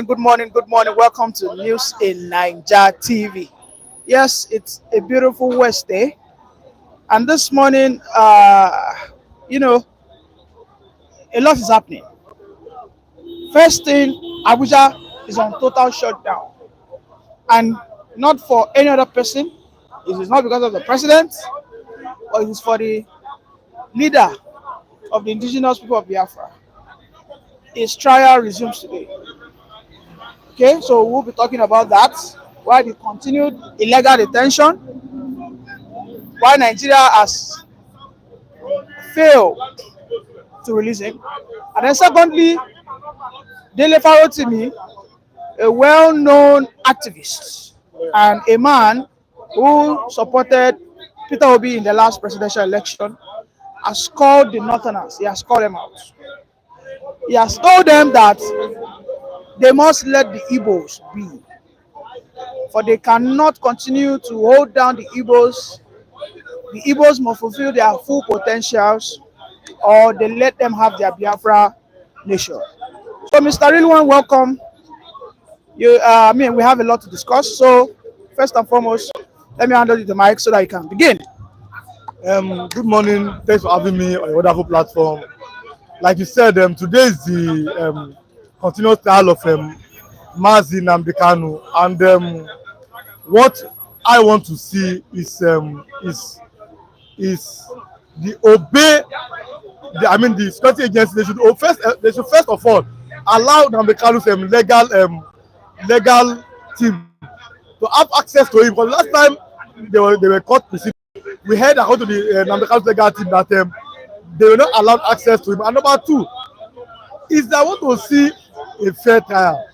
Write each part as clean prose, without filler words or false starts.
Good morning, good morning. Welcome to News in Niger TV. Yes, it's a beautiful Wednesday, and this morning, you know, a lot is happening. First thing, Abuja is on total shutdown, and not for any other person. It is not because of the president, or it is for the leader of the indigenous people of Biafra. His trial resumes today. Okay, so we'll be talking about that. Why the continued illegal detention, why Nigeria has failed to release him. And then secondly, Dele Farotimi, a well-known activist and a man who supported Peter Obi in the last presidential election, has called the Northerners, he has called them out. He has told them that they must let the Igbos be, for they cannot continue to hold down the Igbos. The Igbos must fulfill their full potentials, or they let them have their Biafra nation. So, Mr. Rilwan, welcome. We have a lot to discuss. So, first and foremost, let me handle you the mic so that you can begin. Good morning. Thanks for having me on your wonderful platform. Like you said, today is the continuous trial of Nnamdi Kanu, and what I want to see is the obey. The security agency, they should first of all allow Nnamdi Kanu's legal team to have access to him, because last time they were caught proceedings, we heard according to the Nnamdi Kanu's legal team that they were not allowed access to him. And number two is that I want to see a fair trial.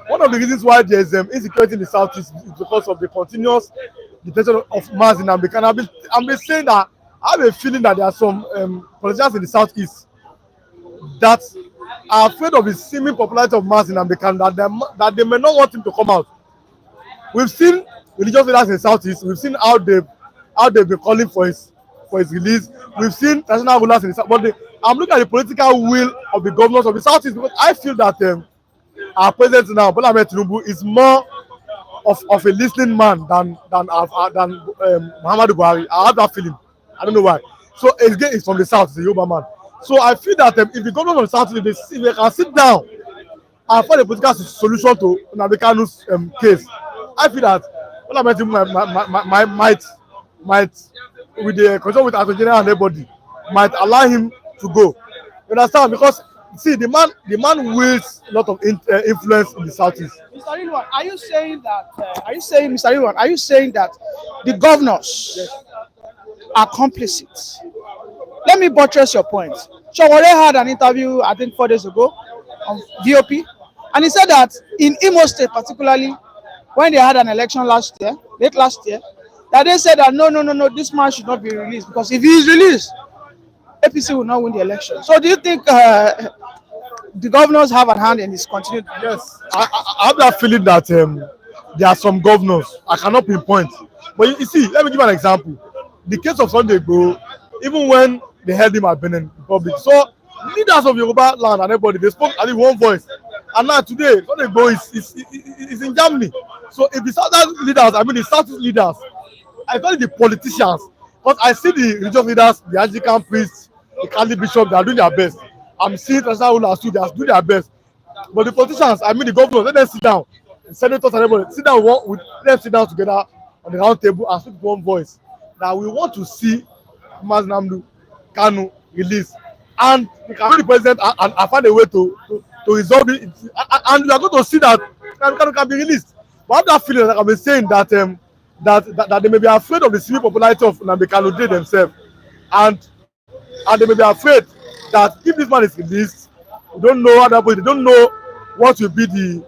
One of the reasons why there is insecurity in the southeast is because of the continuous detention of mass in Nnamdi Kanu. I've been saying that I have a feeling that there are some politicians in the southeast that are afraid of the seeming popularity of mass in Nnamdi Kanu, that they may not want him to come out. We've seen religious leaders in the southeast. We've seen how they've been calling for his release. We've seen traditional rulers in the south. But I'm looking at the political will of the governors of the southeast, because I feel that our president now, Bola Ahmed Tinubu, is more of a listening man than Muhammadu Buhari. I have that feeling. I don't know why. So again, it's from the south, it's a Yoruba man. So I feel that if the government of the south, if they can sit down and find a political solution to Nnamdi Kanu's case, I feel that Bola Ahmed Tinubu might with the control with Attorney General and everybody, might allow him to go. You understand? Because see, the man wields a lot of influence in the southeast. Mr. Rilwan, are you saying that? Mr. Rilwan, are you saying that the governors are complicit? Let me buttress your point. Shawore had an interview, I think 4 days ago, on VOP, and he said that in Imo State, particularly when they had an election late last year, that they said that no, this man should not be released, because if he is released, APC will not win the election. So do you think the governors have a hand in this continued? Yes, I have that feeling that there are some governors I cannot pinpoint. But you see, let me give an example. The case of Sunday Igbo, even when they held him at Benin Republic, so leaders of Yoruba land and everybody, they spoke at one voice. And now today, Sunday Igbo is in Germany. So if the southern leaders, the southeast leaders, I call it the politicians, but I see the religious leaders, the Anglican priests, the Catholic bishops, they are doing their best. I'm seeing traditional rulers too, they are doing their best. But the politicians, the governors, let them sit down. The senators and everybody, let them sit down together on the round table and speak with one voice. That we want to see Nnamdi Kanu released. And we can the president and find a way to resolve it. And we are going to see that Kanu can be released. But I have that feeling that I've been saying that that they may be afraid of the civil popularity of Nnamdi Kanu themselves, and they may be afraid that if this man is released, we don't know how that, they don't know what will be the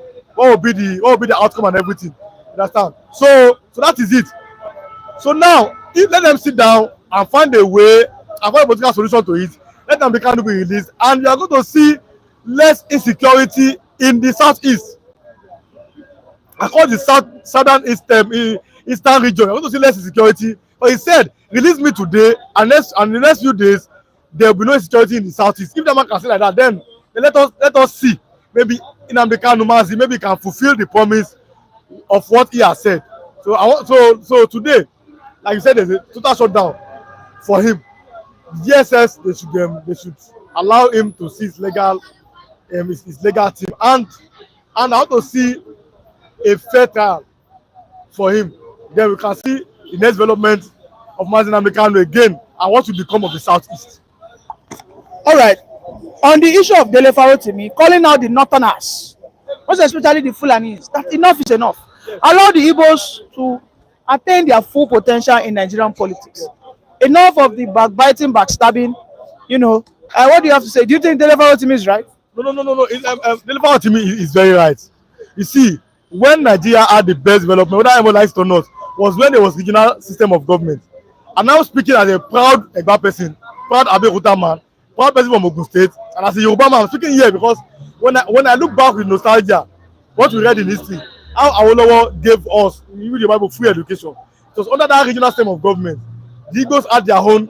outcome and everything. You understand? So that is it. So now, let them sit down and find a way and find a political solution to it. Let Nnamdi Kanu be released, and you are going to see less insecurity in the southeast. Across the southern eastern region, you're going to see less insecurity. But he said, release me today, and in the next few days, there will be no insecurity in the southeast. If the man can say like that, then let us see. maybe Nnamdi Kanu Mazi maybe can fulfill the promise of what he has said. So I want so today, like you said, there's a total shutdown for him. DSS they should allow him to see his legal team, and I want to see a fair trial for him. Then we can see the next development of Mazi Nnamdi Kanu again and what will become of the southeast. All right. On the issue of Dele Farotimi, calling out the Northerners, most especially the Fulanis, that enough is enough. Allow the Igbos to attain their full potential in Nigerian politics. Enough of the backbiting, backstabbing. What do you have to say? Do you think Dele Farotimi is right? No. Deliver to me is very right. You see, when Nigeria had the best development, whether anyone likes it or not, was when there was regional system of government. I'm now speaking as a proud Egba person, proud Abeokuta man, proud person from Ogun State, and as a Yoruba man, I'm speaking here because when I look back with nostalgia, what we read in history, how Awolowo gave us, you read the Bible, free education. It was under that regional system of government. The Igbos had their own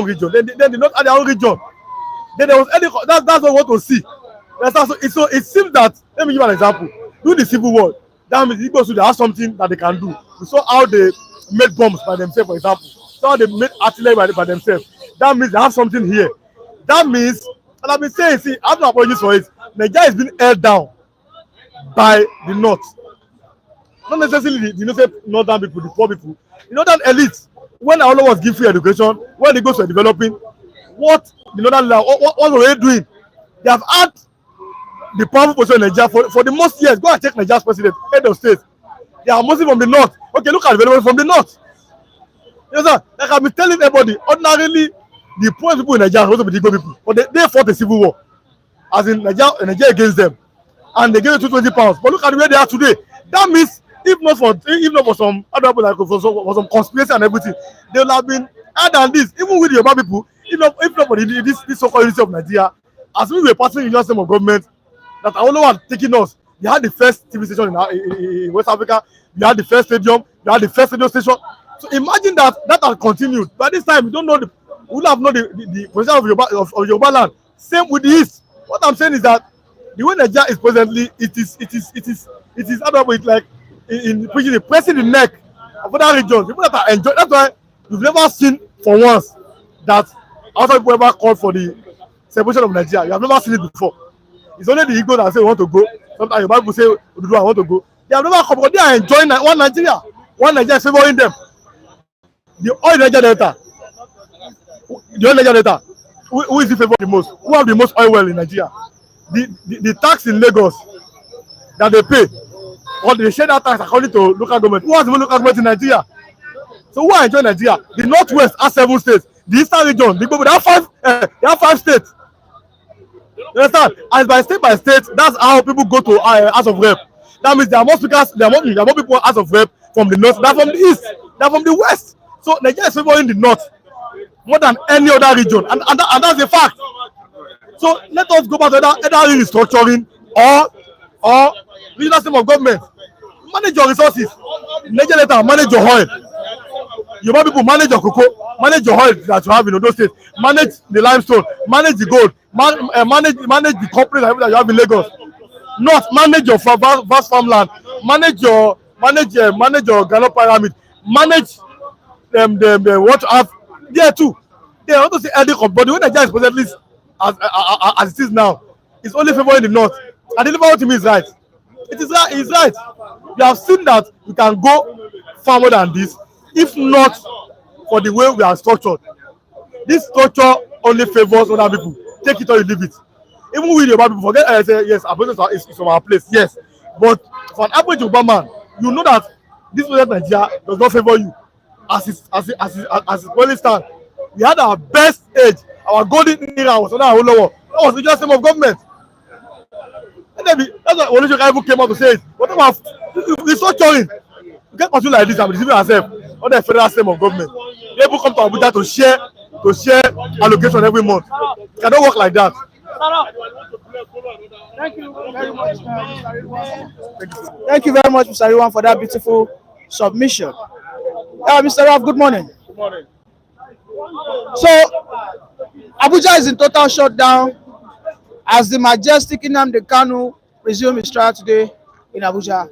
region. Then they not had their own region. Then there was that's what we want to see. So it seems that, let me give an example. During the Civil War, that means the Igbos should have something that they can do. We saw how they made bombs by themselves, for example. So how they made artillery by themselves. That means they have something here. That means, and I've been saying, see, I have no apologies for it. Nigeria is being held down by the North. Not necessarily the northern people, the poor people. The northern elites, when Awolowo was giving free education, when the Igbos were developing, what the northern what were they doing? They have had the powerful position in Nigeria for the most years. Go and check Nigeria's president, head of state. They are mostly from the north. Okay, look at the development from the north. You know, like I've been telling everybody, ordinarily, the poor people in Nigeria are supposed to be the Igbo people, but they fought a civil war, as in Nigeria against them, and they gave it £220. But look at where they are today. That means, if not for some other people, like for some conspiracy and everything, they will have been higher than this. Even with the Yoruba people, if not for this so-called unity of Nigeria, as we were passing in the system of government, that Awolowo had taken us. They had the first TV station in West Africa. They had the first stadium. They had the first radio station. So imagine that had continued. By this time, we don't know we will have known the position of Yoruba land. Same with the East. What I'm saying is that the way Nigeria is presently, it is admirable. It's like in pressing the neck of other regions. People that are enjoying. That's why we've never seen for once that outside people ever called for the separation of Nigeria. You have never seen it before. It's only the Igbo that say we want to go. Sometimes your Bible say I want to go. They have never come, but they are enjoying one Nigeria. One Nigeria is favoring them. The oil Nigeria Delta. The oil Nigeria Delta. Who is the favor the most? Who have the most oil well in Nigeria? The tax in Lagos that they pay, or they share that tax according to local government. Who has the most local government in Nigeria? So who are enjoying Nigeria? The Northwest has 7 states. The Eastern region, the Igbo, they have 5 states. You understand? And by state, that's how people go to House of Rep. That means there are more speakers, there are more people House of Rep from the north, they're from the east, they're from the west. So Nigeria is favoring the north more than any other region, and that's a fact. So let us go back to either restructuring or regional system of government. Manage your resources. Nigeria Delta, manage your oil. Yoruba people, manage your cocoa, manage your oil that you have in those states, manage the limestone, manage the gold, manage the companies that you have in Lagos. North, manage your vast farmland, manage your gallop pyramid, manage what you have there too. They want to say but the way Nigeria is presently as it is now, it's only favoring the north. And the liberal to me is right. It is right. It's right. We have seen that we can go far more than this, if not for the way we are structured. This structure only favors other people. Take it or you leave it. Even with Yoruba people, forget I say yes, our business is from our place, yes. But for an average Yoruba man, you know that this present Nigeria does not favor you as it currently stands. We had our best age, our golden era was under Awolowo. That was the just system of government. And then that's why Olusegun even came out to say it. What about restructuring? We can't continue like this and be deceiving ourselves under the federal system of government. People come to Abuja to share allocation every month. It cannot work like that. Thank you very much, Mr. Ridwan. Thank you very much, Mr. Ridwan, for that beautiful submission. Mr. Raf, good morning. Good morning. So, Abuja is in total shutdown as the majestic Nnamdi Kanu resumed his trial today in Abuja.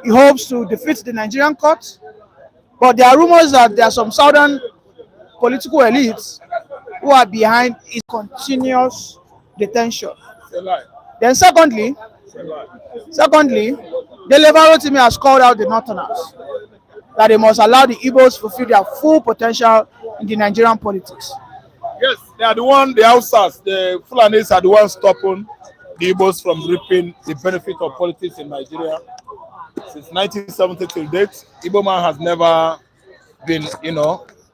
He hopes to defeat the Nigerian court, but there are rumors that there are some southern political elites who are behind his continuous detention. Then secondly, the Level team has called out the Northerners that they must allow the Igbos to fulfill their full potential in the Nigerian politics. Yes, they are the outsiders, the Fulanis are the ones stopping the Igbos from reaping the benefit of politics in Nigeria. Since 1970 till date, Igbo man has never been,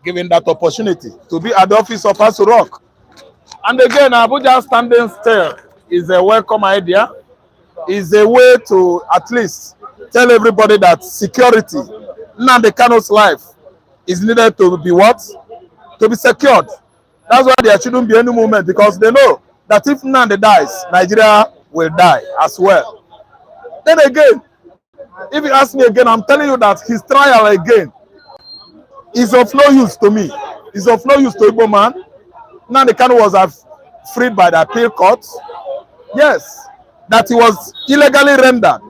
given that opportunity to be at the office of Aso Rock. And again, Abuja standing still is a welcome idea. Is a way to at least tell everybody that security, Nnamdi Kanu's life, is needed to be what? To be secured. That's why there shouldn't be any movement, because they know that if Nnamdi dies, Nigeria will die as well. Then again, if you ask me again, I'm telling you that his trial again is of no use to me. It's of no use to Igbo man. Nnamdi Kanu was freed by the appeal court. Yes, that he was illegally rendered,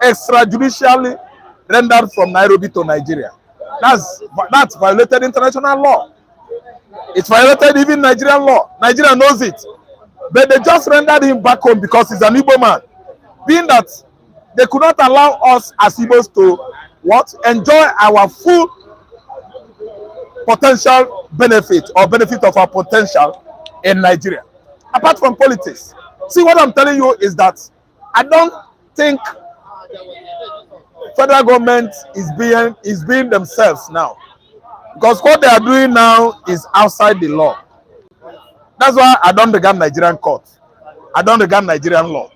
extrajudicially rendered from Nairobi to Nigeria. That's violated international law. It's violated even Nigerian law. Nigeria knows it. But they just rendered him back home because he's an Igbo man. Being that they could not allow us as Igbos to what? Enjoy our full potential benefit or benefit of our potential in Nigeria. Apart from politics. See, what I'm telling you is that I don't think federal government is being themselves now. Because what they are doing now is outside the law. That's why I don't regard Nigerian court. I don't regard Nigerian law.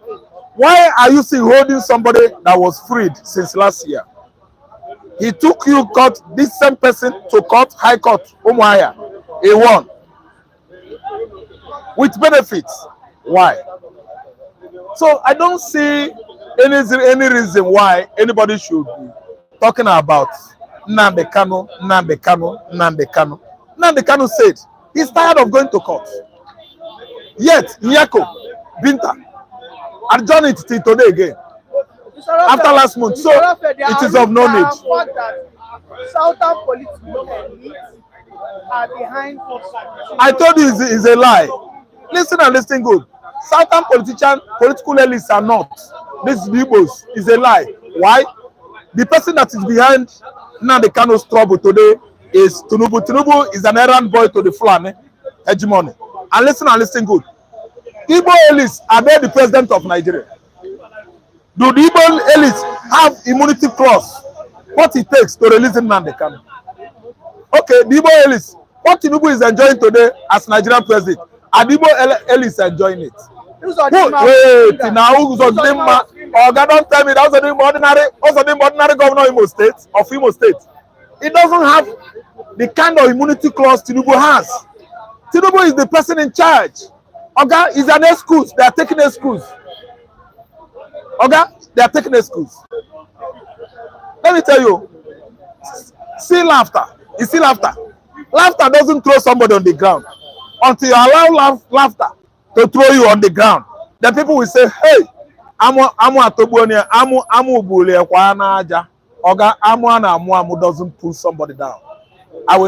Why are you still holding somebody that was freed since last year? He took you court, this same person to court, high court, Umuahia. He won. With benefits. Why? So I don't see any reason why anybody should be talking about Nnamdi Kanu, Nnamdi Kanu, Nnamdi Kanu. Nnamdi Kanu said he's tired of going to court. Yet, Nyako, Binta, adjourned it till today again. After last month. So it is of no need. Southern political elites are behind. I told you it's a lie. Listen and listen good. Southern political elites are not. This is Igbos. Is a lie. Why? The person that is behind Nnamdi Kanu's trouble today is Tinubu. Tinubu is an errand boy to the Fulani hegemony. And listen good. Igbo elites, are they the president of Nigeria? Do the Igbo elites have immunity clause? What it takes to release Nnamdi Kanu? Okay, the Igbo elites, what Tinubu is enjoying today as Nigerian president, are the Igbo elites enjoying it? Wait, now who's on them? Oh, God, don't tell me that was the ordinary governor of Imo State. It doesn't have the kind of immunity clause Tinubu has. Tinubu is the person in charge. Okay, is an excuse. They are taking excuse. Okay, they are taking excuse. Let me tell you, see laughter. You see laughter. Laughter doesn't throw somebody on the ground. Until you allow laughter to throw you on the ground, the people will say, hey, amu bule kwa na aja. Oga amu doesn't pull somebody down. I will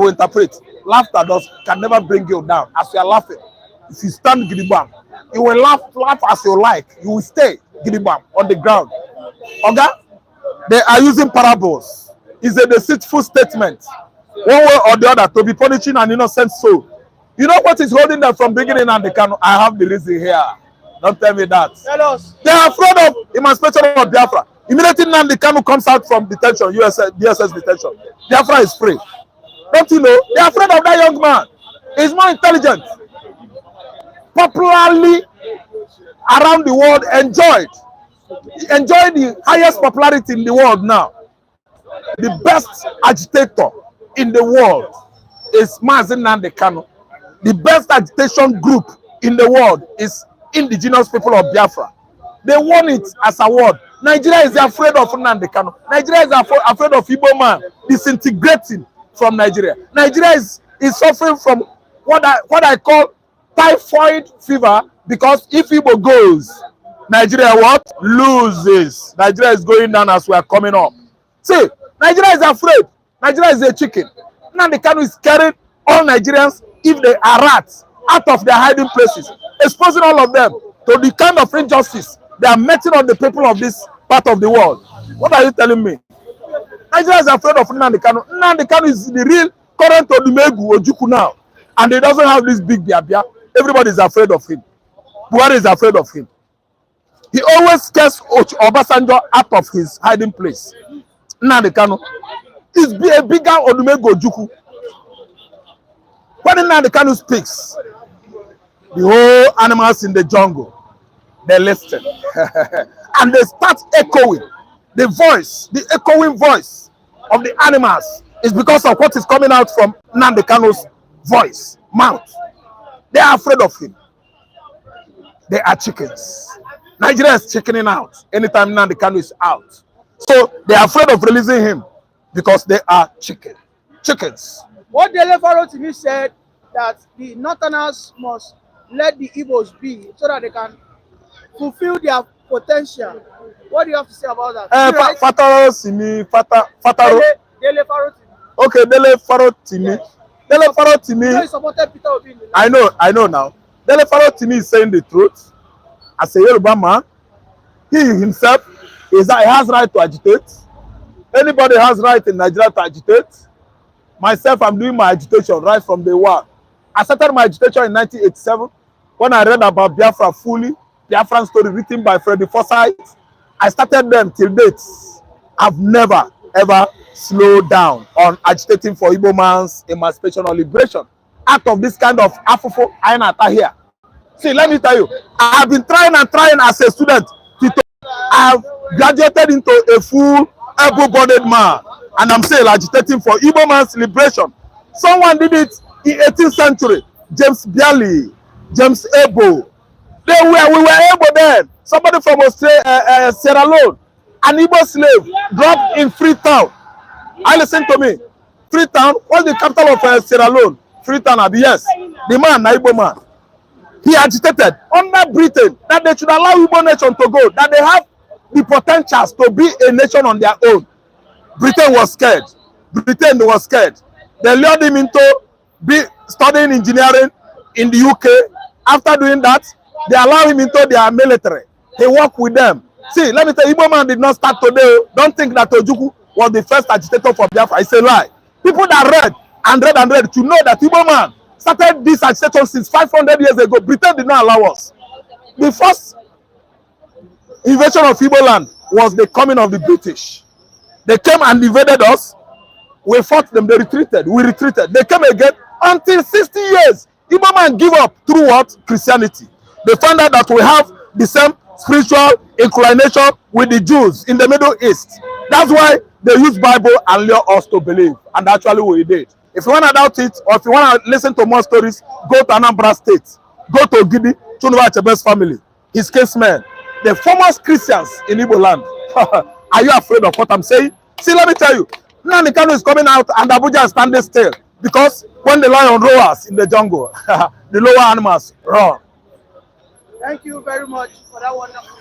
interpret. Laughter can never bring you down. As you are laughing, if you stand gidibam, you will laugh as you like. You will stay gidibam on the ground. Oga, they are using parables. It's a deceitful statement, one way or the other, to be punishing an innocent soul. You know what is holding them from beginning and they can? I have the reason here. Don't tell me that. Tell us. They are afraid of emancipation of Biafra. Immediately Nnamdi Kanu comes out from detention, DSS detention, Biafra is free. Don't you know? They are afraid of that young man. He's more intelligent. Popularly around the world, enjoyed the highest popularity in the world now. The best agitator in the world is Nnamdi Kanu. The best agitation group in the world is indigenous people of Biafra. They won it as a award. Nigeria is afraid of Nnamdi Kanu. Nigeria is afraid of Igbo man disintegrating from Nigeria. Nigeria is suffering from what I call typhoid fever, because if Igbo goes, Nigeria what? Loses. Nigeria is going down as we are coming up. See, Nigeria is afraid. Nigeria is a chicken. Nnamdi Kanu is carrying all Nigerians, if they are rats, out of their hiding places, exposing all of them to the kind of injustice they are meting on the people of this part of the world. What are you telling me? Nigeria is afraid of Nnamdi Kanu. Nnamdi Kanu is the real current Odumegu Ojukwu now. And he doesn't have this big biabia. Everybody is afraid of him. Buhari is afraid of him. He always scares Obasanjo out of his hiding place. Nnamdi Kanu is a bigger Odumegu Ojukwu. When Nnamdi Kanu speaks, the whole animals in the jungle, they listen. And they start echoing. The voice, the echoing voice of the animals is because of what is coming out from Nnamdi Kanu's voice, mouth. They are afraid of him. They are chickens. Nigeria is chickening out anytime Nnamdi Kanu is out. So they are afraid of releasing him because they are chickens. What Dele Farotimi said, that the Northerners must let the Igbos be so that they can fulfill their potential. What do you have to say about that? Right? Fataro Simi, Fataro. Dele Farotimi. Okay, Dele Farotimi. Yes. Dele Farotimi. He supported Peter Obi. I know now. Dele Farotimi is saying the truth. As a Yoruba man, he himself he has right to agitate. Anybody has right in Nigeria to agitate. Myself, I'm doing my agitation right from day one. I started my agitation in 1987 when I read about Biafra fully, Biafran story written by Freddy Forsyth. I started them till date. I've never, ever slowed down on agitating for Igbo man's emancipation or liberation. Out of this kind of afufo, I here. See, let me tell you, I have been trying as a student. I have graduated into a full, able-bodied man. And I'm still agitating for Igbo man's liberation. Someone did it in 18th century. James Bialy, James Ebo. We were able then. Somebody from Australia, Sierra Leone, an Igbo slave dropped in Freetown. Listen to me. Freetown, what's the capital of Sierra Leone? Freetown, yes. The man, an Igbo man. He agitated under Britain that they should allow Igbo nation to go, that they have the potentials to be a nation on their own. Britain was scared. They lured him into studying engineering in the UK. After doing that, they allowed him into their military. He worked with them. See, let me tell you, Igbo man did not start today. Don't think that Ojukwu was the first agitator for Biafra. It's a lie. People that read to know that Igbo man started this agitation since 500 years ago. Britain did not allow us. The first invasion of Igbo land was the coming of the British. They came and invaded us. We fought them. They retreated. We retreated. They came again until 60 years. Igbo man give up through what? Christianity. They found out that we have the same spiritual inclination with the Jews in the Middle East. That's why they use Bible and lure us to believe. And actually we did. If you want to doubt it, or if you want to listen to more stories, go to Anambra State. Go to Gidi, Chunuwa Achebe's family. His casemen. The foremost Christians in Igbo land. Are you afraid of what I'm saying? See, let me tell you. Nnamdi Kanu is coming out and Abuja is standing still. Because when the lion roars in the jungle, the lower animals roar. Thank you very much for that wonderful.